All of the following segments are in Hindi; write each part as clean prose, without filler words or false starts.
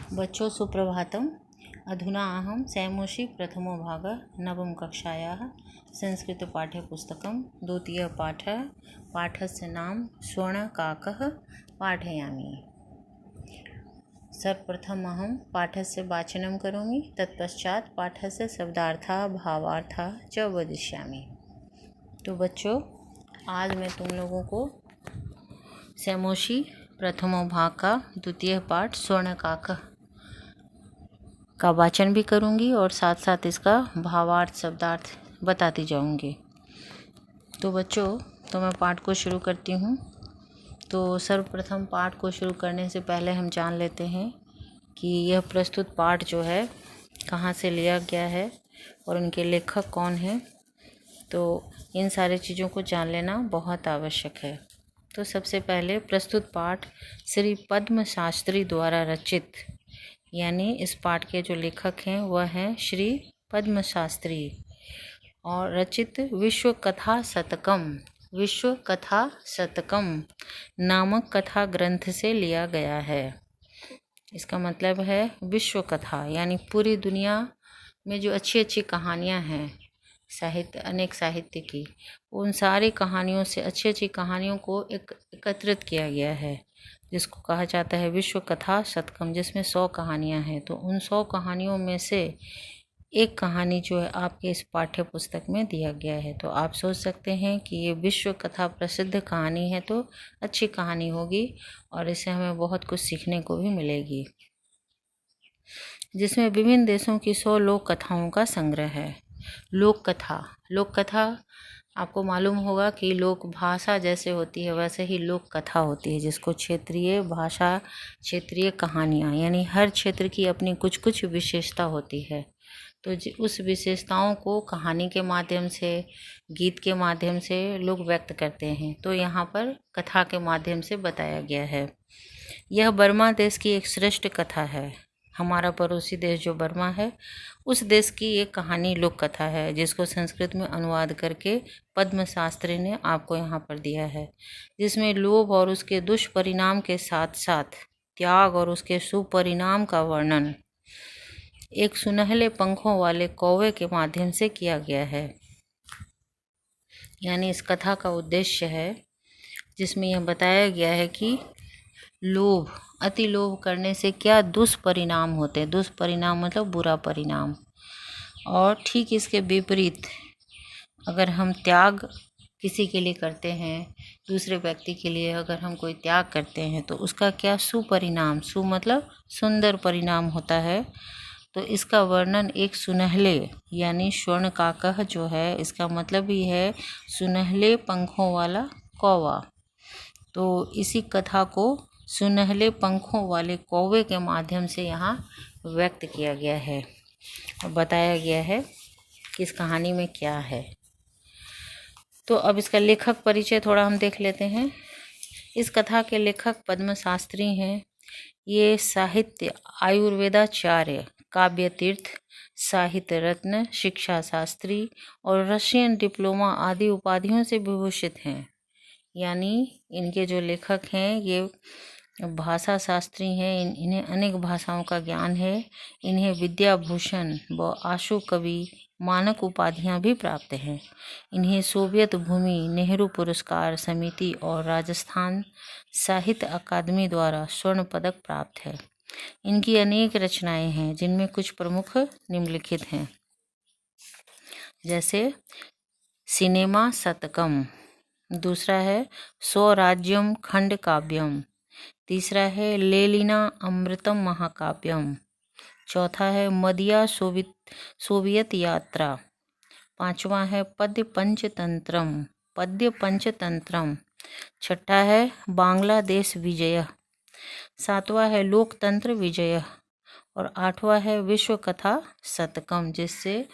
बच्चों सुप्रभातम। अधुना अहं सैमोषि प्रथमो भागः नवम कक्षायाः संस्कृतपाठ्यपुस्तकं द्वितीयपाठः पाठस्य नाम स्वर्णकाकः पाठयामि। सर्वप्रथम अहं पाठस्य वाचनं करोमि, तत्पश्चात् पाठस्य शब्दार्थः भावार्थः च वदिष्यामि। तो बच्चों, आज मैं तुम लोगों को सैमोषि प्रथमो भाग का द्वितीय पाठ स्वर्णकाकः का वाचन भी करूंगी और साथ साथ इसका भावार्थ शब्दार्थ बताती जाऊंगी। तो बच्चों, तो मैं पाठ को शुरू करती हूँ। तो सर्वप्रथम पाठ को शुरू करने से पहले हम जान लेते हैं कि यह प्रस्तुत पाठ जो है कहाँ से लिया गया है और उनके लेखक कौन हैं। तो इन सारी चीज़ों को जान लेना बहुत आवश्यक है। तो सबसे पहले प्रस्तुत पाठ श्री पद्म शास्त्री द्वारा रचित, यानी इस पाठ के जो लेखक हैं वह हैं श्री पद्म शास्त्री, और रचित विश्व कथा शतकम नामक कथा ग्रंथ से लिया गया है। इसका मतलब है विश्व कथा, यानी पूरी दुनिया में जो अच्छी अच्छी कहानियाँ हैं अनेक साहित्य की, उन सारी कहानियों से अच्छी अच्छी कहानियों को एकत्रित किया गया है, जिसको कहा जाता है विश्व कथा शतकम, जिसमें 100 कहानियाँ हैं। तो उन 100 कहानियों में से एक कहानी जो है आपके इस पाठ्य पुस्तक में दिया गया है। तो आप सोच सकते हैं कि ये विश्व कथा प्रसिद्ध कहानी है, तो अच्छी कहानी होगी और इससे हमें बहुत कुछ सीखने को भी मिलेगी, जिसमें विभिन्न देशों की 100 लोक कथाओं का संग्रह है। लोक कथा आपको मालूम होगा कि लोक भाषा जैसे होती है वैसे ही लोक कथा होती है, जिसको क्षेत्रीय भाषा, क्षेत्रीय कहानियाँ, यानी हर क्षेत्र की अपनी कुछ कुछ विशेषता होती है। तो उस विशेषताओं को कहानी के माध्यम से, गीत के माध्यम से लोग व्यक्त करते हैं। तो यहाँ पर कथा के माध्यम से बताया गया है। यह बर्मा देश की एक श्रेष्ठ कथा है। हमारा पड़ोसी देश जो बर्मा है, उस देश की एक कहानी लोक कथा है, जिसको संस्कृत में अनुवाद करके पद्म शास्त्री ने आपको यहाँ पर दिया है, जिसमें लोभ और उसके दुष्परिणाम के साथ साथ त्याग और उसके सुपरिणाम का वर्णन एक सुनहले पंखों वाले कौवे के माध्यम से किया गया है। यानी इस कथा का उद्देश्य है, जिसमें यह बताया गया है कि लोभ, अति लोभ करने से क्या दुष्परिणाम होते हैं। दुष्परिणाम मतलब बुरा परिणाम। और ठीक इसके विपरीत, अगर हम त्याग किसी के लिए करते हैं, दूसरे व्यक्ति के लिए अगर हम कोई त्याग करते हैं, तो उसका क्या सुपरिणाम, सु मतलब सुंदर परिणाम होता है। तो इसका वर्णन एक सुनहले, यानी स्वर्णकाकः जो है, इसका मतलब ही है सुनहले पंखों वाला कौवा। तो इसी कथा को सुनहले पंखों वाले कौवे के माध्यम से यहाँ व्यक्त किया गया है और बताया गया है कि इस कहानी में क्या है। तो अब इसका लेखक परिचय थोड़ा हम देख लेते हैं। इस कथा के लेखक पद्म शास्त्री हैं। ये साहित्य आयुर्वेदाचार्य, काव्य तीर्थ, साहित्य रत्न, शिक्षा शास्त्री और रशियन डिप्लोमा आदि उपाधियों से विभूषित हैं। यानी इनके जो लेखक हैं ये भाषा शास्त्री हैं, इन्हें अनेक भाषाओं का ज्ञान है। इन्हें विद्याभूषण व आशु कवि मानक उपाधियां भी प्राप्त हैं। इन्हें सोवियत भूमि नेहरू पुरस्कार समिति और राजस्थान साहित्य अकादमी द्वारा स्वर्ण पदक प्राप्त है। इनकी अनेक रचनाएं हैं, जिनमें कुछ प्रमुख निम्नलिखित हैं, जैसे सिनेमा शतकम, दूसरा है स्वराज्यम खंड काव्यम, तीसरा है लेलिना अमृतम महाकाव्यम, चौथा है मदिया सोवियत यात्रा, पांचवा है पद्य पंचतंत्रम, छठा है बांग्लादेश विजय, सातवां है लोकतंत्र विजय और आठवां है विश्व कथा शतकम, जिससे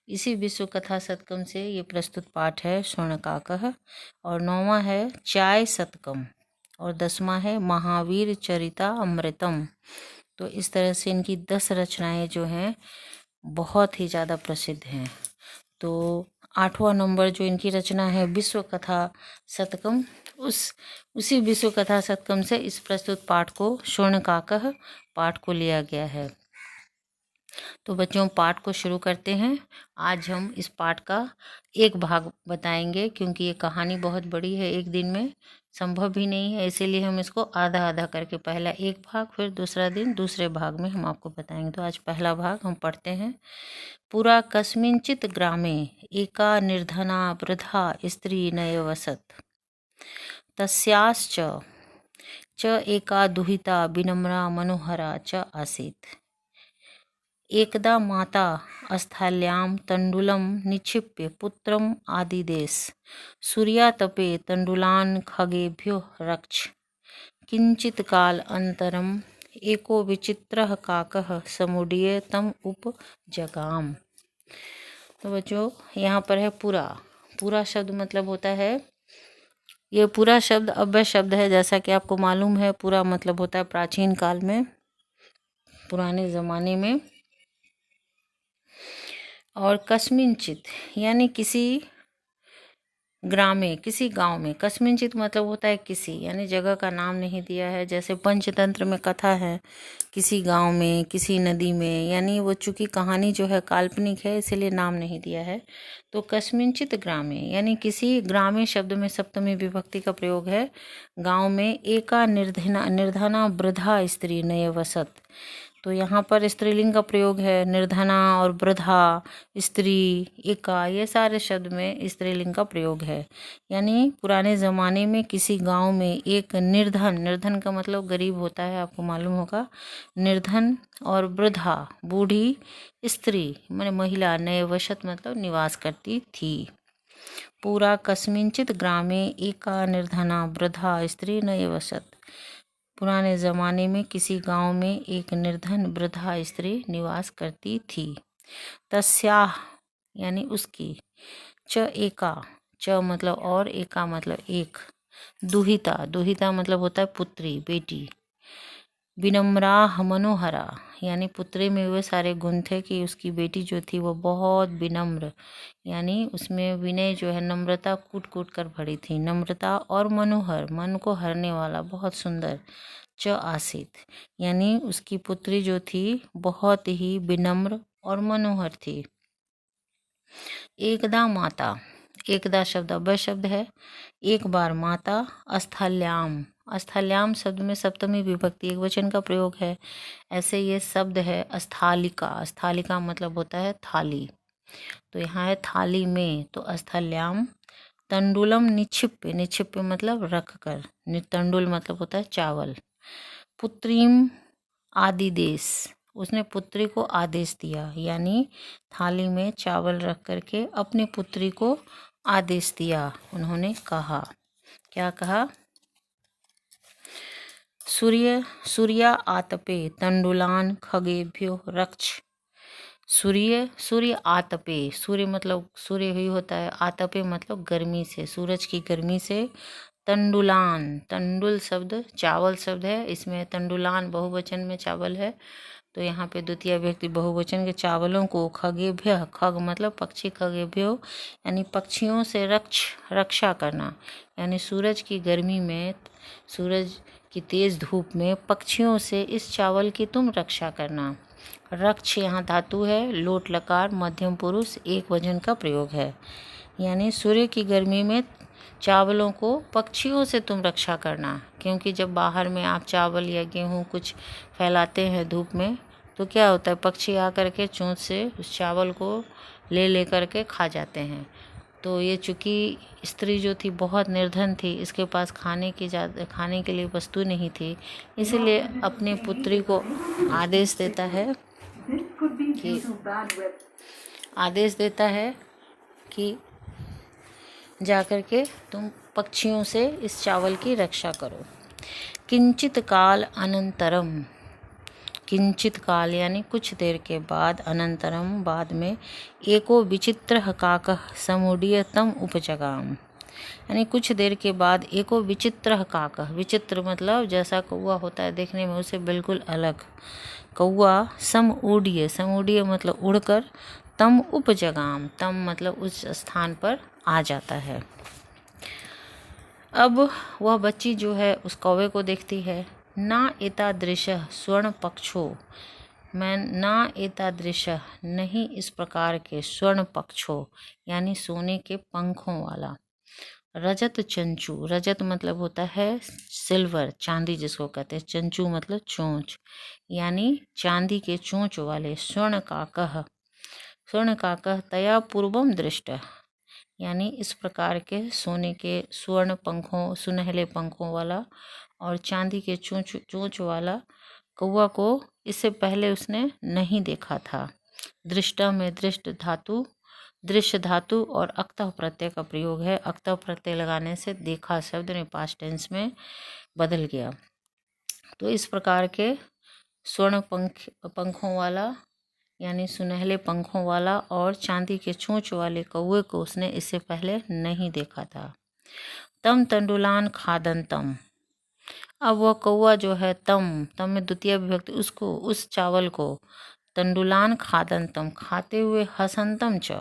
इसी विश्व कथा शतकम से ये प्रस्तुत पाठ है स्वर्णकाकः। और 9वां है चाय शतकम और 10वां है महावीर चरिता अमृतम। तो इस तरह से इनकी 10 रचनाएं जो हैं बहुत ही ज़्यादा प्रसिद्ध हैं। तो 8वां नंबर जो इनकी रचना है विश्व कथा शतकम, उसी विश्व कथा शतकम से इस प्रस्तुत पाठ को शूर्णकाकः पाठ को लिया गया है। तो बच्चों, पाठ को शुरू करते हैं। आज हम इस पाठ का एक भाग बताएंगे, क्योंकि ये कहानी बहुत बड़ी है, एक दिन में संभव भी नहीं है, इसीलिए हम इसको आधा आधा करके, पहला एक भाग, फिर दूसरा दिन दूसरे भाग में हम आपको बताएंगे। तो आज पहला भाग हम पढ़ते हैं। पुरा कस्मिंचित् ग्रामे एका निर्धना वृद्धा स्त्री नयवसत् तस्याश्च च एका दुहिता विनम्रा मनोहरा च आसीत्। एकदा माता स्थाल्यां तण्डुलं निक्षिप्य पुत्रम् आदिदेश सूर्यातपे तण्डुलान् खगेभ्यो रक्ष। किञ्चित् काल अनन्तरम् एको विचित्रः काकः समुड्डीय तम् उपजगाम। तो बच्चों, यहाँ पर है पूरा शब्द मतलब होता है, ये पूरा शब्द अव्यय शब्द है, जैसा कि आपको मालूम है। पूरा मतलब होता है प्राचीन काल में, पुराने ज़माने में। और कस्मिंचित यानी किसी ग्रामे, किसी गांव में। कस्मिंचित मतलब होता है किसी, यानी जगह का नाम नहीं दिया है। जैसे पंचतंत्र में कथा है किसी गांव में, किसी नदी में, यानी वो चूंकि कहानी जो है काल्पनिक है, इसलिए नाम नहीं दिया है। तो कस्मिंचित ग्रामे यानी किसी, ग्रामे शब्द में सप्तमी विभक्ति का प्रयोग है। गांव में एका निर्धना वृद्धा स्त्री नयवसत, तो यहाँ पर स्त्रीलिंग का प्रयोग है। निर्धना और वृद्धा, स्त्री, एका, ये सारे शब्द में स्त्रीलिंग का प्रयोग है। यानी पुराने ज़माने में किसी गांव में एक निर्धन का मतलब गरीब होता है, आपको मालूम होगा। निर्धन और वृद्धा, बूढ़ी स्त्री माने महिला, नयवसत मतलब निवास करती थी। पूरा कस्मिंचित ग्रामे एका निर्धना वृद्धा स्त्री नयवसत, पुराने ज़माने में किसी गांव में एक निर्धन वृद्धा स्त्री निवास करती थी। तस्याह यानी उसकी, च एका, च मतलब और, एका मतलब एक, दुहिता मतलब होता है पुत्री, बेटी। विनम्रा मनोहरा यानी पुत्री में वे सारे गुण थे कि उसकी बेटी जो थी वो बहुत विनम्र, यानी उसमें विनय जो है, नम्रता कूट कूट कर भरी थी। नम्रता और मनोहर, मन को हरने वाला, बहुत सुंदर। च आसित यानी उसकी पुत्री जो थी बहुत ही विनम्र और मनोहर थी। एकदा माता, एकदा शब्द अव्यय शब्द है। एक बार माता, स्थल्याम शब्द में सप्तमी विभक्ति एक वचन का प्रयोग है। ऐसे ये शब्द है स्थालिका मतलब होता है थाली, तो यहाँ है थाली में। तो स्थल्याम तंडुलम निक्षिप्य मतलब रख कर, तंडुल मतलब होता है चावल। पुत्रीम आदिदेश, उसने पुत्री को आदेश दिया, यानी थाली में चावल रख करके अपनी पुत्री को आदेश दिया। उन्होंने कहा, क्या कहा? सूर्या आतपे तंडुलान खगेभ्यो रक्ष। सूर्य आतपे, सूर्य मतलब सूर्य ही होता है, आतपे मतलब गर्मी से, सूरज की गर्मी से। तंडुलान, तंडुल शब्द चावल शब्द है, इसमें तंडुलान बहुवचन में चावल है, तो यहाँ पे द्वितीय व्यक्ति बहुवचन के चावलों को खगेभ्य, खग मतलब पक्षी, खगेभ्यो यानी पक्षियों से रक्षा करना, यानी सूरज की गर्मी में, सूरज की तेज धूप में पक्षियों से इस चावल की तुम रक्षा करना। रक्ष यहाँ धातु है, लोट लकार मध्यम पुरुष एक वचन का प्रयोग है, यानी सूर्य की गर्मी में चावलों को पक्षियों से तुम रक्षा करना। क्योंकि जब बाहर में आप चावल या गेहूँ कुछ फैलाते हैं धूप में, तो क्या होता है, पक्षी आकर के चोंच से उस चावल को ले करके खा जाते हैं। तो ये चूँकि स्त्री जो थी बहुत निर्धन थी, इसके पास खाने के लिए वस्तु नहीं थी, इसलिए अपने पुत्री को आदेश देता है कि जाकर के तुम पक्षियों से इस चावल की रक्षा करो। किंचित काल अनंतरम, किंचित काल यानी कुछ देर के बाद, अनंतरम बाद में, एको विचित्र काकः समुड्डीय तम उपजगाम, यानी कुछ देर के बाद एको विचित्र काकः, विचित्र मतलब जैसा कौवा होता है देखने में उसे बिल्कुल अलग कौवा, समुड्डीय मतलब उड़कर, तम उपजगाम, तम मतलब उस स्थान पर आ जाता है। अब वह बच्ची जो है उस कौवे को देखती है। ना एतादृश स्वर्ण पक्षो, मैं ना एतादृश नहीं इस प्रकार के, स्वर्ण पक्षो यानी सोने के पंखों वाला, रजत चंचू, रजत मतलब होता है सिल्वर, चांदी जिसको कहते हैं, चंचू मतलब चोंच यानी चांदी के चोंच वाले, स्वर्ण काकह, स्वर्ण काकह तया पूर्वम दृष्ट, यानी इस प्रकार के सोने के स्वर्ण पंखों, सुनहले पंखों वाला और चांदी के चोंच चोंच वाला कौवा को इससे पहले उसने नहीं देखा था। दृष्टा में दृष्ट धातु, दृश्य धातु और अक्तः प्रत्यय का प्रयोग है। अक्तः प्रत्यय लगाने से देखा शब्द ने पास्ट टेंस में बदल गया। तो इस प्रकार के स्वर्ण पंखों वाला यानी सुनहले पंखों वाला और चांदी के चोंच वाले कौवे को उसने इससे पहले नहीं देखा था। तम तंडुलान खादंतम, अब वह कौवा जो है तम, तम में द्वितीय विभक्ति, उसको, उस चावल को, तंडुलान खादंतम खाते हुए, हसंतम च,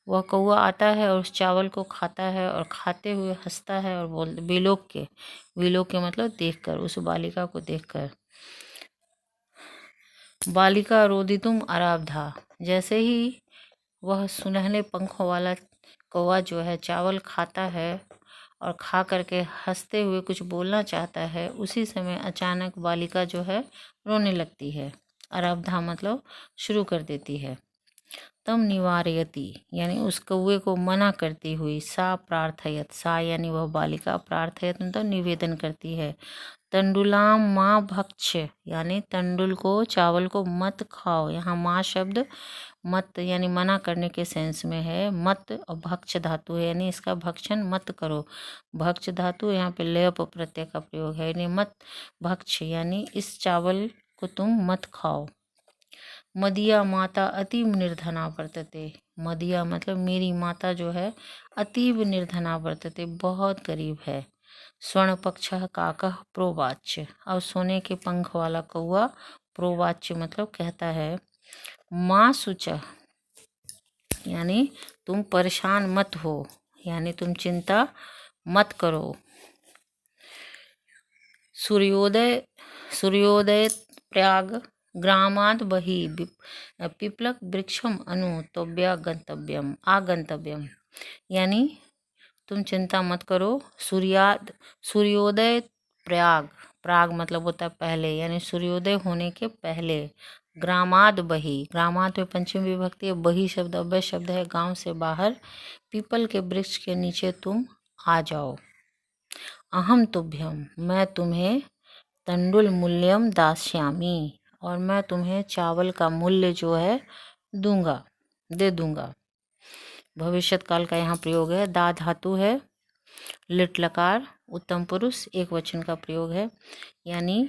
वह कौवा आता है और उस चावल को खाता है और खाते हुए हंसता है और बोल, विलोक के, विलोक के मतलब देखकर, उस बालिका को देखकर। बालिका रोदितुम आराब्धा, जैसे ही वह सुनहले पंखों वाला कौवा जो है चावल खाता है और खा करके हंसते हुए कुछ बोलना चाहता है, उसी समय अचानक बालिका जो है रोने लगती है। आराब्धा मतलब शुरू कर देती है। तम निवारयति यानी उस कौवे को मना करती हुई, सा प्रार्थयत, सा यानी वह बालिका, प्रार्थयत मतलब निवेदन करती है। तंडुलाम माँ भक्ष यानी तंडुल को, चावल को मत खाओ, यहाँ माँ शब्द मत यानी मना करने के सेंस में है। मत और भक्ष धातु है यानी इसका भक्षण मत करो, भक्ष धातु यहाँ पे लेप प्रत्यय का प्रयोग है, यानी मत भक्ष यानी इस चावल को तुम मत खाओ। मदिया माता अतीब निर्धना वर्तते, मदिया मतलब मेरी माता जो है अतीब निर्धना वर्तते बहुत गरीब है। स्वर्ण पक्ष काकह प्रोवाच्य, अब सोने के पंख वाला कौवा प्रोवाच्य मतलब कहता है। माँ सुच यानी तुम परेशान मत हो, यानी तुम चिंता मत करो। सूर्योदय, सूर्योदय प्रयाग ग्रामाद बहि पिपलक वृक्षम अनु तोब्या गंतव्यम आगंतव्यम, यानी तुम चिंता मत करो। सूर्योदय प्रयाग, प्राग मतलब होता है पहले, यानी सूर्योदय होने के पहले। ग्रामाद बहि, ग्रामाद में पंचमी विभक्ति है, बहि शब्द अव्यय शब्द है, गांव से बाहर, पीपल के वृक्ष के नीचे तुम आ जाओ। अहम तुभ्यम, मैं तुम्हें तंडुल मूल्यम दास्यामी, और मैं तुम्हें चावल का मूल्य जो है दूंगा, दे दूंगा। भविष्यत काल का यहाँ प्रयोग है। दा धातु है, लिट लकार, उत्तम पुरुष एक वचन का प्रयोग है, यानी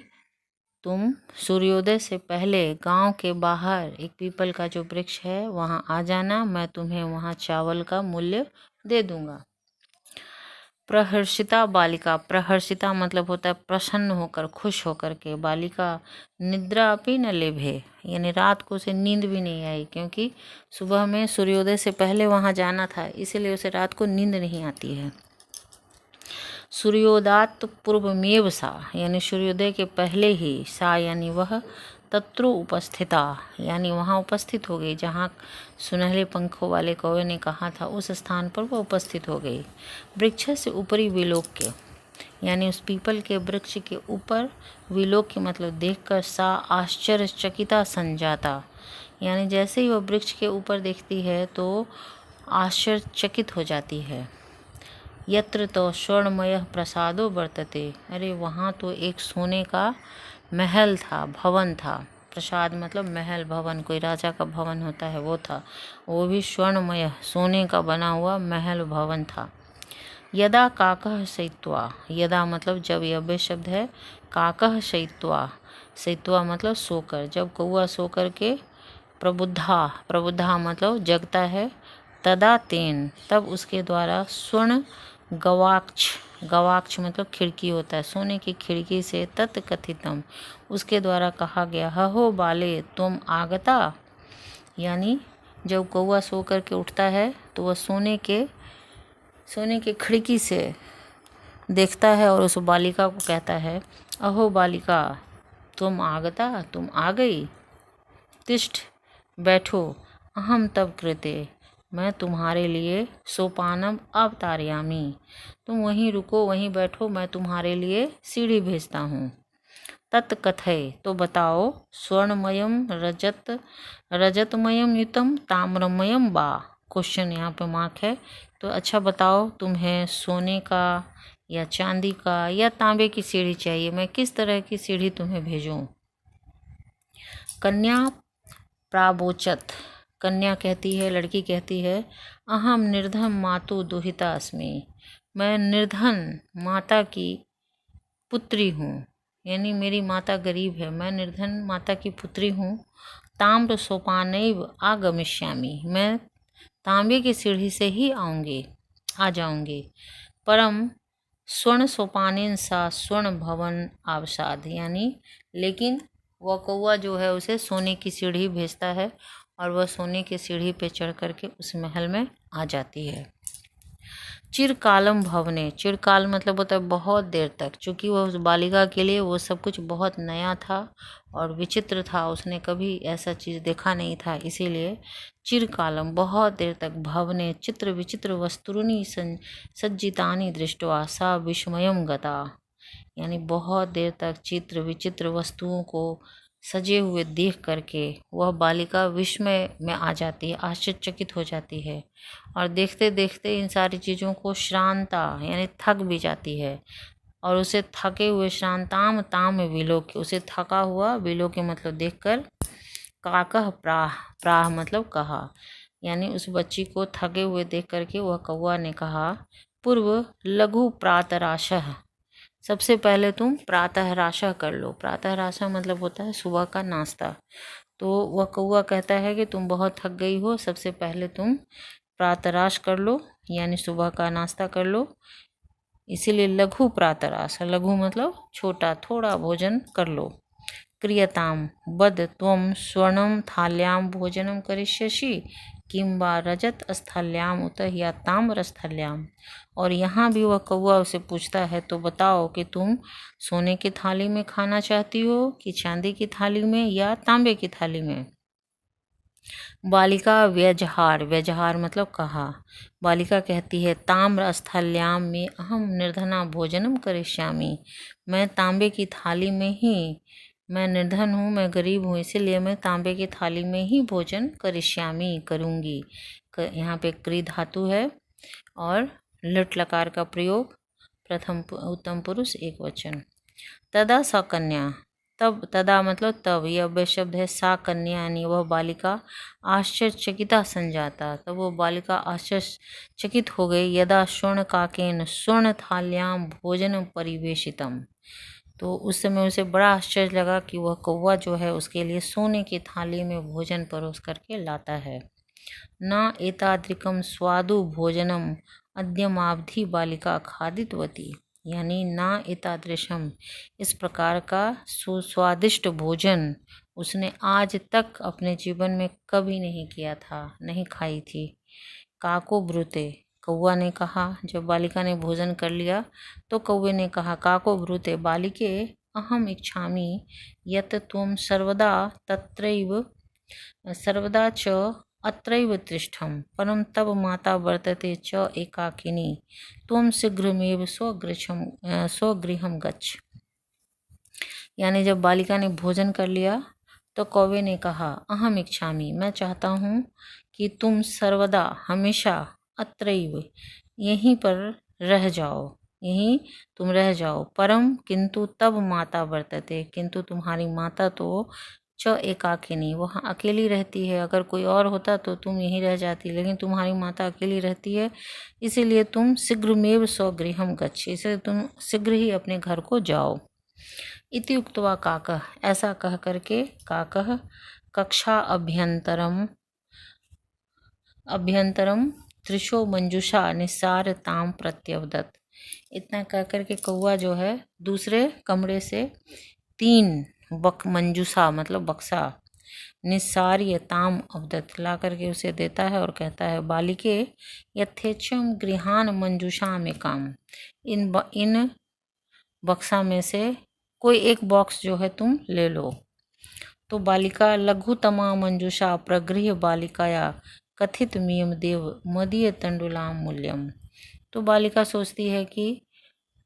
तुम सूर्योदय से पहले गांव के बाहर एक पीपल का जो वृक्ष है वहाँ आ जाना, मैं तुम्हें वहाँ चावल का मूल्य दे दूंगा। प्रहर्षिता बालिका, प्रहर्षिता मतलब होता है प्रसन्न होकर, खुश होकर के। बालिका निद्रा अपि न लेभे, यानी रात को उसे नींद भी नहीं आई, क्योंकि सुबह में सूर्योदय से पहले वहाँ जाना था, इसीलिए उसे रात को नींद नहीं आती है। सूर्योदात पूर्वमेव सा, यानी सूर्योदय के पहले ही, सा यानी वह, तत्रो उपस्थिता यानी वहाँ उपस्थित हो गई, जहाँ सुनहले पंखों वाले कौवे ने कहा था उस स्थान पर वह उपस्थित हो गई। वृक्ष से ऊपरी विलोक्य, यानी उस पीपल के वृक्ष के ऊपर, विलोक्य मतलब देखकर, सा आश्चर्यचकिता संजाता, यानी जैसे ही वह वृक्ष के ऊपर देखती है तो आश्चर्यचकित हो जाती है। यत्र तो स्वर्णमय प्रसादो वर्तते, अरे वहाँ तो एक सोने का महल था, भवन था। प्रसाद मतलब महल, भवन, कोई राजा का भवन होता है वो था, वो भी स्वर्णमय सोने का बना हुआ महल भवन था। यदा काकः शयित्वा, यदा मतलब जब, यह शब्द है। काकः शयित्वा, शयित्वा मतलब सोकर, जब कौवा सोकर के, प्रबुद्धा, प्रबुद्धा मतलब जगता है, तदा तेन तब उसके द्वारा, स्वर्ण गवाक्ष, गवाक्ष मतलब खिड़की होता है, सोने की खिड़की से, तत्कथितम उसके द्वारा कहा गया, हो बाले तुम आगता, यानी जब कौवा सो करके उठता है तो वह सोने के खिड़की से देखता है और उस बालिका को कहता है, अहो बालिका, तुम आगता, तुम आ गई। तिष्ठ, बैठो, अहम तव कृते, मैं तुम्हारे लिए सोपानम अवतारयामि। तुम वहीं रुको, वहीं बैठो, मैं तुम्हारे लिए सीढ़ी भेजता हूँ। तत्कथय, तो बताओ, स्वर्णमयम रजतमयम युतम ताम्रमयम बा। क्वेश्चन यहाँ पे मार्क है। तो अच्छा बताओ, तुम्हें सोने का या चांदी का या तांबे की सीढ़ी चाहिए, मैं किस तरह की सीढ़ी तुम्हें भेजूं। कन्या प्रावोचत, कन्या कहती है, लड़की कहती है, अहम निर्धन मातु दुहिता अस्मि, मैं निर्धन माता की पुत्री हूँ, यानी मेरी माता गरीब है, मैं निर्धन माता की पुत्री हूँ। ताम्र सोपानैव आगमिष्यामि, मैं तांबे की सीढ़ी से ही आ जाऊंगी। परम स्वर्ण सोपानेन सा स्वर्ण भवन आवसाद, यानी लेकिन वह कौवा जो है उसे सोने की सीढ़ी भेजता है और वह सोने की सीढ़ी पे चढ़ करके उस महल में आ जाती है। चिरकालम भवने, चिरकाल मतलब होता है बहुत देर तक, चूँकि वह उस बालिका के लिए वो सब कुछ बहुत नया था और विचित्र था, उसने कभी ऐसा चीज़ देखा नहीं था, इसीलिए चिरकालम बहुत देर तक, भवने चित्र विचित्र वस्तूनि सज्जितानि दृष्ट्वा सा विस्मयम गता, यानी बहुत देर तक चित्र विचित्र वस्तुओं को सजे हुए देख करके वह बालिका विस्मय में आ जाती है, आश्चर्यचकित हो जाती है और देखते देखते इन सारी चीज़ों को श्रांता यानी थक भी जाती है और उसे थके हुए श्रांताम ताम विलोक, उसे थका हुआ विलोक मतलब देखकर, काकह प्राह, प्राह मतलब कहा, यानी उस बच्ची को थके हुए देख करके वह कौवा ने कहा, पूर्व लघु प्रातराशः, सबसे पहले तुम प्रातः राशा कर लो। प्रातः राशा मतलब होता है सुबह का नाश्ता। तो वह कौवा कहता है कि तुम बहुत थक गई हो, सबसे पहले तुम प्रातराश कर लो, यानी सुबह का नाश्ता कर लो, इसीलिए लघु प्रातराश, लघु मतलब छोटा, थोड़ा भोजन कर लो। क्रियताम बद त्वं स्वर्णम थाल्याम भोजनम करिष्यसि किं वा रजत स्थल्याम उत या ताम्र स्थल्याम, और यहाँ भी वह कौवा उसे पूछता है, तो बताओ कि तुम सोने की थाली में खाना चाहती हो कि चांदी की थाली में या तांबे की थाली में। बालिका व्यजहार, व्यजहार मतलब कहा, बालिका कहती है, ताम्र स्थल्याम में अहम निर्धना भोजनम करिष्यामि, मैं तांबे की थाली में ही, मैं निर्धन हूँ, मैं गरीब हूँ, इसीलिए मैं तांबे की थाली में ही भोजन करिष्यामि करूँगी। यहाँ पे क्री धातु है और लट लकार का प्रयोग, प्रथम उत्तम पुरुष एक वचन। तदा सा कन्या, तब, तदा मतलब तब, यह अव्यय शब्द है, सा कन्या यानी वह बालिका, आश्चर्यचकिता संजाता, तब वो बालिका आश्चर्यचकित हो गई, यदा स्वर्ण काकेन स्वर्ण थाल्याम भोजन परिवेशितम, तो उस समय उसे बड़ा आश्चर्य लगा कि वह कौवा जो है उसके लिए सोने की थाली में भोजन परोस करके लाता है। न एतादृकम स्वादु भोजनम अद्यमावधि बालिका खादितवती, यानी ना एतादृशम, इस प्रकार का सुस्वादिष्ट भोजन उसने आज तक अपने जीवन में कभी नहीं किया था, नहीं खाई थी। काको ब्रूते, कौवा ने कहा, जब बालिका ने भोजन कर लिया तो कौवे ने कहा, काको ब्रूते बालिके अहम इच्छामि यत त्वं सर्वदा तत्रैव सर्वदा च अत्रैव तिष्ठम, परम तब माता वर्तते च एकाकिनी, त्वं शीघ्रमेव स्वगृहम गच्छ, यानी जब बालिका ने भोजन कर लिया तो कौवे ने कहा, अहम इच्छामि, मैं चाहता हूँ कि तुम सर्वदा हमेशा अत्रैव यहीं पर रह जाओ, यहीं तुम रह जाओ, परम किंतु तब माता वर्तते, किंतु तुम्हारी माता तो च एकाकिनी, वहाँ अकेली रहती है, अगर कोई और होता तो तुम यहीं रह जाती, लेकिन तुम्हारी माता अकेली रहती है, इसीलिए तुम शीघ्रमेव स्वगृहम गच्छ, इसलिए तुम शीघ्र ही अपने घर को जाओ। इति उक्त्वा काकः, ऐसा कह करके काकः कक्षा अभ्यंतरम त्रिशो मंजुषा निस्सार ताम प्रत्यवदत, इतना कह करके कौवा जो है दूसरे कमरे से 3 मंजूषा मतलब बक्सा निस्सार्य ताम अवदत्, ला करके उसे देता है और कहता है, बालिके यथेच्छम गृहान मंजूषा में काम, इन बक्सा में से कोई एक बॉक्स जो है तुम ले लो। तो बालिका लघुतमा मंजूषा प्रगृह्य बालिकाया कथित मियम देव मदीय तंडुलाम मूल्यम। तो बालिका सोचती है कि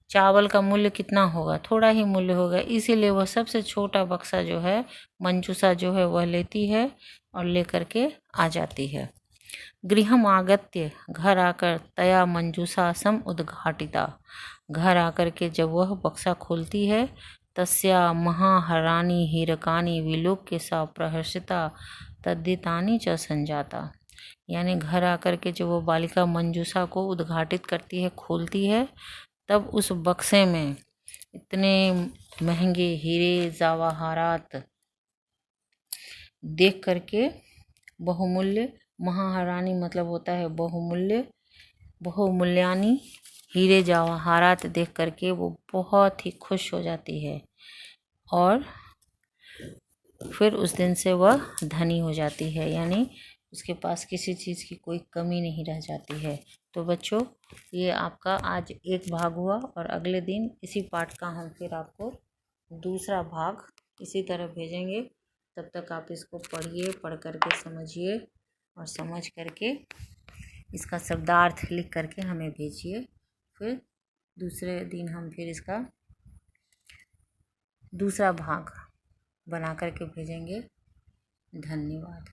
चावल का मूल्य कितना होगा, थोड़ा ही मूल्य होगा, इसीलिए वह सबसे छोटा बक्सा जो है मंजूषा जो है वह लेती है और लेकर के आ जाती है। गृहम आगत्य, घर आकर तया मंजूषा सम उद्घाटिता, घर आकर के जब वह बक्सा खोलती है, तस्या महाहरानी हीरकानी विलोक्य सा प्रहर्षिता तद्दितानि च संजाता। यानी घर आकर के जब वो बालिका मंजूषा को उद्घाटित करती है, खोलती है, तब उस बक्से में इतने महंगे हीरे जवाहरात देख करके, बहुमूल्य, महाहरानी मतलब होता है बहुमूल्य, बहुमूल्यानी हीरे जवाहरात देख करके वो बहुत ही खुश हो जाती है और फिर उस दिन से वह धनी हो जाती है, यानी उसके पास किसी चीज़ की कोई कमी नहीं रह जाती है। तो बच्चों, ये आपका आज एक भाग हुआ और अगले दिन इसी पाठ का हम फिर आपको दूसरा भाग इसी तरह भेजेंगे। तब तक आप इसको पढ़िए, पढ़ करके समझिए और समझ करके इसका शब्दार्थ लिख करके हमें भेजिए। फिर दूसरे दिन हम फिर इसका दूसरा भाग बना करके भेजेंगे। धन्यवाद।